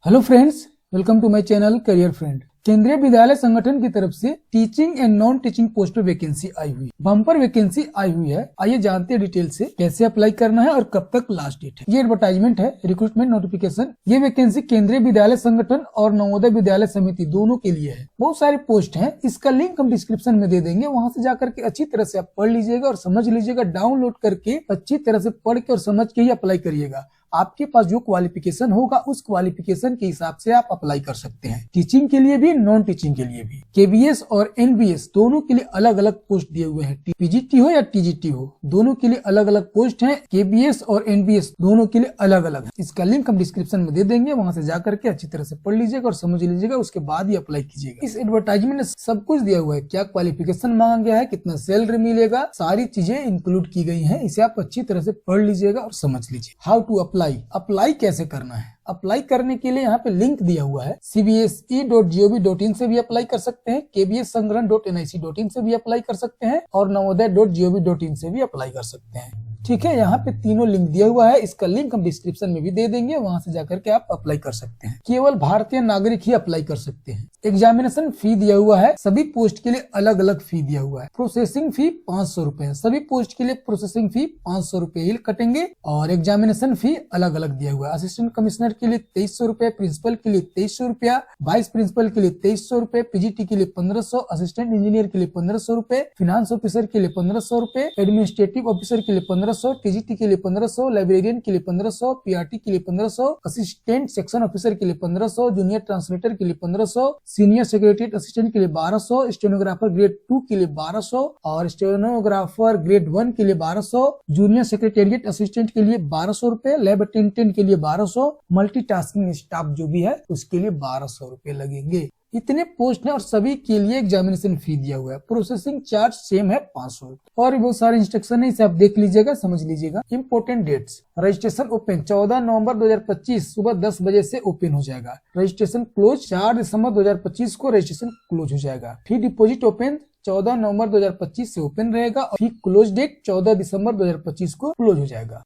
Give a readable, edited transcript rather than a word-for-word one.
Hello friends, welcome to my channel career friend. Kendriya Vidyalaya Sangathan की तरफ से teaching and non teaching post पर vacancy आई हुई, बम्पर वैकेंसी आई हुई है। आइए जानते हैं डिटेल से कैसे अप्लाई करना है और कब तक लास्ट डेट है। ये एडवर्टाइजमेंट है, रिक्रूटमेंट नोटिफिकेशन। ये वैकेंसी केंद्रीय विद्यालय संगठन और नवोदय विद्यालय समिति दोनों के लिए है। बहुत सारे पोस्ट है, इसका लिंक हम डिस्क्रिप्शन में दे देंगे, वहाँ से जाकर के अच्छी तरह से आप पढ़ लीजिएगा और समझ लीजिएगा। डाउनलोड करके अच्छी तरह से पढ़ के और समझ के ही अप्लाई करिएगा। आपके पास जो क्वालिफिकेशन होगा उस क्वालिफिकेशन के हिसाब से आप अप्लाई कर सकते हैं। टीचिंग के लिए भी, नॉन टीचिंग के लिए भी। केबीएस और एनबीएस दोनों के लिए अलग अलग पोस्ट दिए हुए हैं। पीजीटी हो या टीजीटी हो, दोनों के लिए अलग अलग पोस्ट हैं। केबीएस और एनबीएस दोनों के लिए अलग अलग है। इसका लिंक हम डिस्क्रिप्शन में दे देंगे, वहां से जाकर के अच्छी तरह से पढ़ लीजिएगा और समझ लीजिएगा, उसके बाद ही अप्लाई कीजिएगा। इस एडवर्टाइजमेंट में सब कुछ दिया हुआ है, क्या क्वालिफिकेशन मांगा गया है, कितना सैलरी मिलेगा, सारी चीजें इंक्लूड की गई है। इसे आप अच्छी तरह से पढ़ लीजिएगा और समझ लीजिए। हाउ टू अप्लाई कैसे करना है। अप्लाई करने के लिए यहाँ पे लिंक दिया हुआ है। cbse.gov.in से भी अप्लाई कर सकते हैं, kbssangran.nic.in से भी अप्लाई कर सकते हैं और navodaya.gov.in से भी अप्लाई कर सकते हैं। ठीक है, यहाँ पे तीनों लिंक दिया हुआ है। इसका लिंक हम डिस्क्रिप्शन में भी दे देंगे, वहां से जाकर के आप अप्लाई कर सकते हैं। केवल भारतीय नागरिक ही अप्लाई कर सकते हैं। एग्जामिनेशन फी दिया हुआ है, सभी पोस्ट के लिए अलग अलग फी दिया हुआ है। प्रोसेसिंग फी 500 रुपए है, सभी पोस्ट के लिए प्रोसेसिंग फी 500 रुपए ही कटेंगे और एग्जामिनेशन फी अलग अलग दिया हुआ है। असिस्टेंट कमिश्नर के लिए 2300 रुपए, प्रिंसिपल के लिए 2300 रुपया, वाइस प्रिंसिपल के लिए 2300 रुपए, पीजीटी के लिए 1500, असिस्टेंट इंजीनियर के लिए 1500 रुपए, फिनांस ऑफिसर के लिए 1500 रुपए, एडमिनिस्ट्रेटिव ऑफिसर के लिए 1500, टीजीटी के लिए 1500, लाइब्रेरियन के लिए 1500, पीआरटी के लिए 1500, असिस्टेंट सेक्शन ऑफिसर के लिए 1500, जूनियर ट्रांसलेटर के लिए 1500, सीनियर सेक्रेटरी असिस्टेंट के लिए 1200, स्टेनोग्राफर ग्रेड 2 के लिए 1200 और स्टेनोग्राफर ग्रेड 1 के लिए 1200, जूनियर सेक्रेटेरिएट असिस्टेंट के लिए 1200 रुपए, लैब अटेंडेंट के लिए 1200, मल्टीटास्किंग स्टाफ जो भी है उसके लिए 1200 रुपए लगेंगे। इतने पोस्ट हैं और सभी के लिए एग्जामिनेशन फी दिया हुआ है। प्रोसेसिंग चार्ज सेम है 500 रुपए। और बहुत सारे इंस्ट्रक्शन है, इसे आप देख लीजिएगा, समझ लीजिएगा। Important dates. रजिस्ट्रेशन ओपन 14 नवंबर 2025 सुबह 10 बजे से ओपन हो जाएगा। रजिस्ट्रेशन क्लोज 4 दिसंबर 2025 को रजिस्ट्रेशन क्लोज हो जाएगा। फी डिपोजिट ओपन 14 नवंबर 2025 से ओपन रहेगा और फी क्लोज डेट 14 दिसंबर 2025 को क्लोज हो जाएगा।